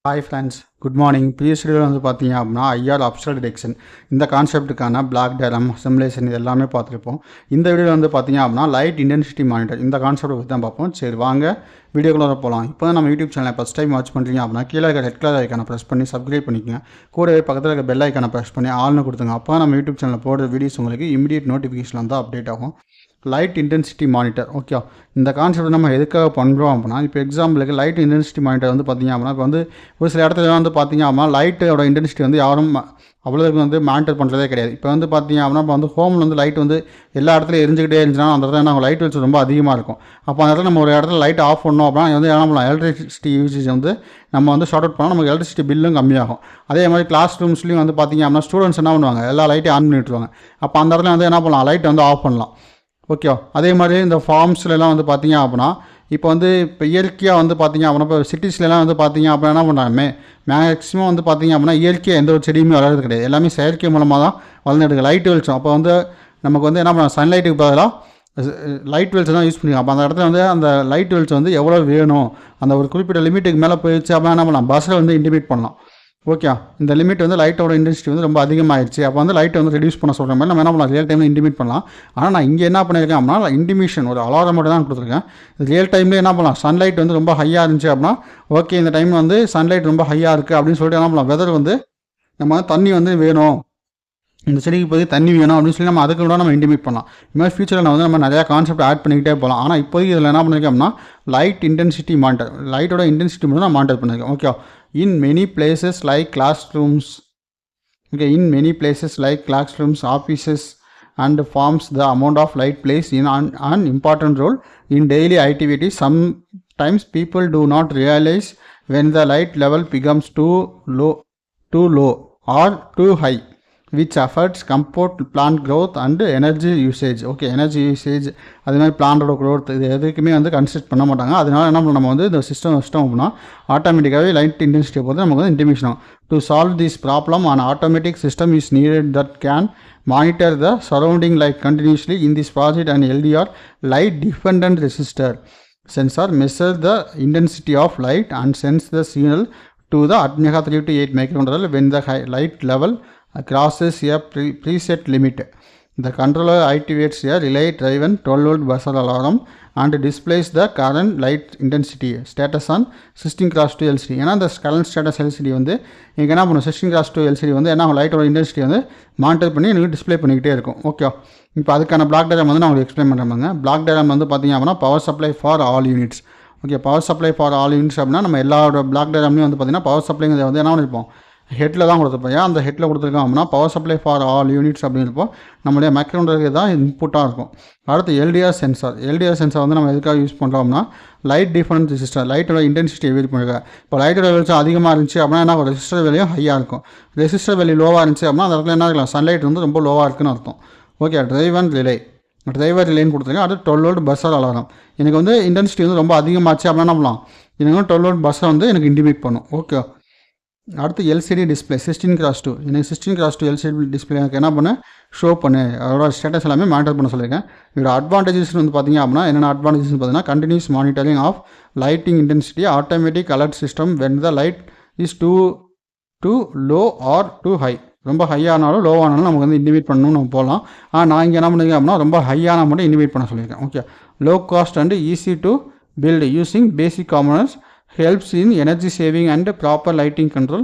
Hi friends, good morning. Previous வீடியோவில் வந்து பார்த்தீங்க அப்படின்னா ஐஆர் அப்ஸ்ட்ராக்ட் டிடெக்ஷன் இந்த கான்செப்ட்டுக்கான பிளாக் டயக்ராம் சிமுலேஷன் இது எல்லாமே பார்த்துருப்போம். இந்த வீடியோவில் வந்து பார்த்தீங்க அப்படின்னா லைட் இன்டென்சிட்டி மானிட்டர் இந்த கான்செப்ட் பற்றி தான் பார்ப்போம். சரி வாங்க வீடியோக்குள்ளே போகலாம். இப்போ நம்ம யூடியூப் சேனலை ஃபஸ்ட் டைம் வாட்ச் பண்ணுறீங்க அப்படின்னா கீழே இருக்க ரெட் கலர் ஐக்கானை ப்ரெஸ் பண்ணி சப்ஸ்கிரைப் பண்ணிக்கோங்க. கூடவே பக்கத்தில் இருக்க பெல் ஐக்கானை ப்ரெஸ் பண்ணி ஆல்னு கொடுத்துங்க. அப்போ நம்ம யூடியூப் சேனலில் போடுற வீடியோஸ் உங்களுக்கு இமீடியட் நோட்டிஃபிகேஷன் வந்து அப்டேட் ஆகும். லைட் இன்டென்சிட்டி மானிட்டர் ஓகே, இந்த கான்செப்ட் நம்ம எதுக்காக பண்ணுறோம் அப்படின்னா, இப்போ எக்ஸாம்பிளுக்கு லைட் இன்டென்சிட்டி மானிட்டர் வந்து பார்த்திங்க அப்படின்னா, இப்போ வந்து ஒரு சில இடத்துல வந்து பார்த்திங்க அப்படின்னா லைட்டோட இன்டென்சிட்டி வந்து யாரும் அவ்வளோக்கு வந்து மானிட்டர் பண்ணுறதே கிடையாது. இப்போ வந்து பார்த்திங்க அப்படின்னா இப்போ வந்து ஹோமில் வந்து லைட் வந்து எல்லா இடத்துலையும் எரிஞ்சுக்கிட்டே இருந்துச்சுன்னா அந்த இடத்துல நம்ம லைட் வெளிச்சம் ரொம்ப அதிகமாக இருக்கும். அப்போ அந்த இடத்துல நம்ம ஒரு இடத்துல லைட் ஆஃப் பண்ணோம் அப்படின்னா வந்து என்ன பண்ணலாம், எலக்ட்ரிசிட்டி யூசேஜ் வந்து நம்ம வந்து ஷார்ட் அவுட் பண்ணால் நமக்கு எலக்ட்ரிசிட்டி பில்லும் கம்மியாகும். அதே மாதிரி கிளாஸ் ரூம்ஸ்லையும் வந்து பார்த்திங்க அப்படின்னா ஸ்டூடெண்ட்ஸ் என்ன பண்ணுவாங்க, எல்லா லைட்டையும் ஆன் பண்ணி விட்டுருவாங்க. அப்போ அந்த இடத்துல வந்து என்ன பண்ணலாம், லைட்டை வந்து ஆஃப் பண்ணலாம். ஓகே, அதே மாதிரி இந்த ஃபார்ம்ஸ்லாம் வந்து பார்த்தீங்க அப்படின்னா இப்போ வந்து இப்போ இயற்கையாக வந்து பார்த்தீங்க அப்படின்னா இப்போ சிட்டிஸ்லாம் வந்து பார்த்தீங்க அப்படின்னா என்ன பண்ணுறாங்க, மேக்ஸிமம் வந்து பார்த்தீங்க அப்படின்னா இயற்கையாக எந்த ஒரு செடியுமே வளர்றது கிடையாது. எல்லாமே செயற்கை மூலமாக தான் வளர்ந்துருக்கு. லைட் வெளிச்சம் அப்போ வந்து நமக்கு வந்து என்ன பண்ணலாம், சன்லைட்டுக்கு பதிலாக லைட் வெளிச்சம் தான் யூஸ் பண்ணிக்கலாம். அப்போ அந்த இடத்துல வந்து அந்த லைட் வெளிச்சம் வந்து எவ்வளோ வேணும், அந்த ஒரு குறிப்பிட்ட லிமிட்டுக்கு மேலே போயிடுச்சு அப்படின்னா என்ன பண்ணலாம், பஸ்ஸில் வந்து இன்டிமேட் பண்ணலாம். ஓகே, இந்த லிமிட் வந்து லைட்டோட இன்டென்சிட்டி வந்து ரொம்ப அதிகமாகிடுச்சு. அப்போ வந்து லைட்டை வந்து ரெடியூஸ் பண்ண சொல்கிற மாதிரி நம்ம என்ன பண்ணலாம், ரியல் டைமில் இன்டிமேட் பண்ணலாம். ஆனால் நான் இங்கே என்ன பண்ணியிருக்கேன் அப்படின்னா இன்டிமேஷன் ஒரு அலாரம் மட்டும் தான் கொடுத்துருக்கேன். ரியல் டைமில் என்ன பண்ணலாம், சன்லைட் வந்து ரொம்ப ஹையாக இருந்துச்சு அப்படின்னா ஓகே இந்த டைம் வந்து சன்லைட் ரொம்ப ஹையாக இருக்குது அப்படின்னு சொல்லிட்டு என்ன பண்ணலாம், வெதர் வந்து நம்ம வந்து தண்ணி வந்து வேணும், இந்த செடிக்கு இப்போதைக்கு தண்ணி வேணும் அப்படின்னு சொல்லி நம்ம அதுக்கு கூட நம்ம இன்டிமேட் பண்ணலாம். இது மாதிரி ஃபியூச்சரில் வந்து நம்ம நிறையா கான்செப்ட் ஆட் பண்ணிக்கிட்டே போகலாம். ஆனால் இப்போதைக்கு இதில் என்ன பண்ணியிருக்கேன் அப்படின்னா லைட் இன்டென்சிட்டி மானிட்டர், லைட்டோட இன்டென்சிட்டி மட்டும் நான் மானிட்டர் பண்ணியிருக்கேன். Okay, in many places like classrooms, okay, in many places like classrooms, offices and farms, the amount of light plays in an important role in daily activities. Sometimes people do not realize when the light level becomes too low or too high, which affects comfort, plant growth and energy usage. Okay, energy usage அது மாதிரி பிளான்டோட growth இது எதுக்குமே வந்து consider பண்ண மாட்டாங்க. அதனால என்ன நம்ம வந்து இந்த சிஸ்டம் அப்படின்னா ஆட்டோமேட்டிக்காகவே லைட் இன்டென்சிட்டியை பொறுத்து நமக்கு வந்து இன்டிமேஷன் ஆகும். To solve this problem an automatic system is needed that can monitor the surrounding light continuously. In this project an LDR light dependent resistor sensor measures the intensity of light and sends the signal to the Atmega 3 to 8 microcontroller when the light level crosses a preset limit. The controller activates a relay driven 12-volt buzzer alarm and displays the current light intensity status on 16x2 LCD. ஏன்னா இந்த current status LCD வந்து எனக்கு என்ன பண்ணும், 16x2 LCD வந்து என்ன லைட்டோட intensity வந்து மானிட்டர் பண்ணி எனக்கு டிஸ்பிளே பண்ணிக்கிட்டே இருக்கும். ஓகே, இப்போ அதுக்கான பிளாக் டயக்ராம் வந்து நான் உங்களுக்கு எக்ஸ்பிளைன் பண்ணுறாங்க. பிளாக் டயக்ராம் வந்து பார்த்தீங்க அப்படின்னா power supply for all units. Okay, power supply for all units அப்படின்னா நம்ம எல்லாரோட பிளாக் டயக்ராம்லையும் வந்து பார்த்தீங்கன்னா பவர் சப்ளைங்கிறத வந்து என்ன பண்ணிருப்போம், ஹெட்டில் தான் கொடுத்துருப்போம். ஏன் அந்த ஹெட்டில் கொடுத்துருக்கோம் அப்படின்னா power supply for all units அப்படின்னு இருப்போம். நம்மளுடைய மைக்ரோகண்ட்ரோலருக்கு தான் இன்புட்டாக இருக்கும். அடுத்து எல்டிஆர் சென்சார். எல்டிஆர் சென்சார் வந்து நம்ம எதுக்காக யூஸ் பண்ணுறோம்னா லைட் டிஃபரன்ஸ் ரெசிஸ்டர், லைட்டோட இன்டென்சிட்டி வெரி பண்ணிருக்கேன். இப்போ லைட்டோட வெளிச்சம் அதிகமாக இருந்துச்சு அப்படின்னா என்ன, ரெசிஸ்டர் வேலையும் ஹையாக இருக்கும். ரெசிஸ்டர் வேல்யூ லோவாக இருந்துச்சு அப்படின்னா அந்த இடத்துல என்ன இருக்கலாம், சன்லைட் வந்து ரொம்ப லோவாக இருக்குன்னு அர்த்தம். ஓகே, டிரைவர் ரிலேன்னு கொடுத்துருக்கேன். அடுத்து 12-volt பஸ்ஸர் அலாரம். எனக்கு வந்து இன்டென்சிட்டி வந்து ரொம்ப அதிகமாச்சு அப்படின்னா என்ன பண்ணலாம், எனக்கு வந்து 12-volt பஸ்ஸர் வந்து எனக்கு இன்டிமேட் பண்ணும். ஓகே, அடுத்து எல்சிடி டிஸ்பிளே 16x2. எனக்கு 16x2 எல்சிடி டிஸ்பிளே எனக்கு என்ன பண்ண ஷோ பண்ணு, அதோட ஸ்டேட்டஸ் எல்லாமே மானிட்டர் பண்ண சொல்லியிருக்கேன். இதோட அட்வான்டேஜஸ் வந்து பார்த்தீங்க அப்படின்னா என்னென்ன அட்வான்டேஜஸ்னு பார்த்தீங்கன்னா continuous monitoring of lighting intensity, automatic alert system when the light is too low or too high. ரொம்ப ஹையானாலும் லோவானாலும் நமக்கு வந்து இன்டிமேட் பண்ணணும் நம்ம போகலாம். ஆனால் நான் இங்கே என்ன பண்ணியிருக்கேன் அப்படின்னா ரொம்ப ஹையான மட்டும் இன்டிமேட் பண்ண சொல்லியிருக்கேன். Okay, low cost and easy to build using basic components helps in energy saving and proper lighting control.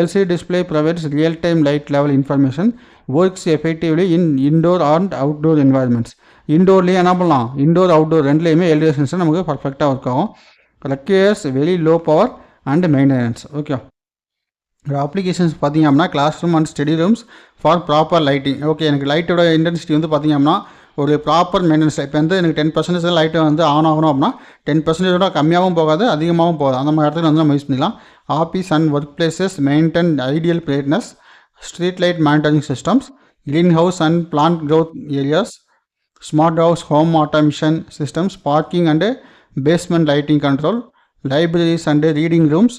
LCD display provides real-time light level information, works effectively in indoor and outdoor environments. இண்டோர்லேயே என்ன பண்ணலாம், indoor outdoor ரெண்டுலேயுமே LED sensor நமக்கு பர்ஃபெக்டாக work ஆகும். Requires very low power and maintenance. Okay, applications பார்த்தீங்க அப்படின்னா classroom and study rooms for proper lighting. Okay, எனக்கு லைட்டோட இன்டென்சிட்டி வந்து பார்த்தீங்க அப்படின்னா ஒரு ப்ராப்பர் மெயின்டெனன்ஸ். இப்போ வந்து எனக்கு 10% லைட்டு வந்து ஆன் ஆகணும் அப்படின்னா 10% கம்மியாகவும் போகாது அதிகமாகவும் போகாது, அந்த மாதிரி இடத்துல வந்து நம்ம யூஸ் பண்ணிக்கலாம். Office and work places maintain ideal brightness, street light monitoring systems, green house and plant growth areas, smart house home automation systems, parking and basement lighting control, libraries and reading rooms,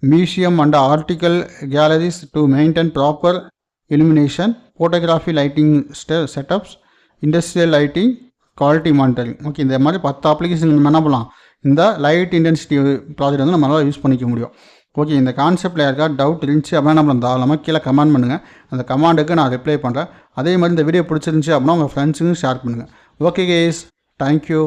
museum and article calories to maintain proper illumination, photography lighting setups, industrial lighting, quality monitoring. Okay, இந்த மாதிரி 10 application நம்ம என்ன பண்ணலாம், இந்த light intensity project வந்து நம்மளால் use பண்ணிக்க முடியும். ஓகே, இந்த கான்செப்ட்டில் யாருக்கா டவுட் இருந்துச்சு அப்படின்னா நம்ம தாராளமாக கீழே கமெண்ட் பண்ணுங்கள். அந்த கமெண்ட்டுக்கு நான் ரிப்ளை பண்ணுறேன். அதே மாதிரி இந்த வீடியோ பிடிச்சிருந்துச்சி அப்படின்னா உங்கள் ஃப்ரெண்ட்ஸுக்கும் ஷேர் பண்ணுங்கள். Okay guys, thank you.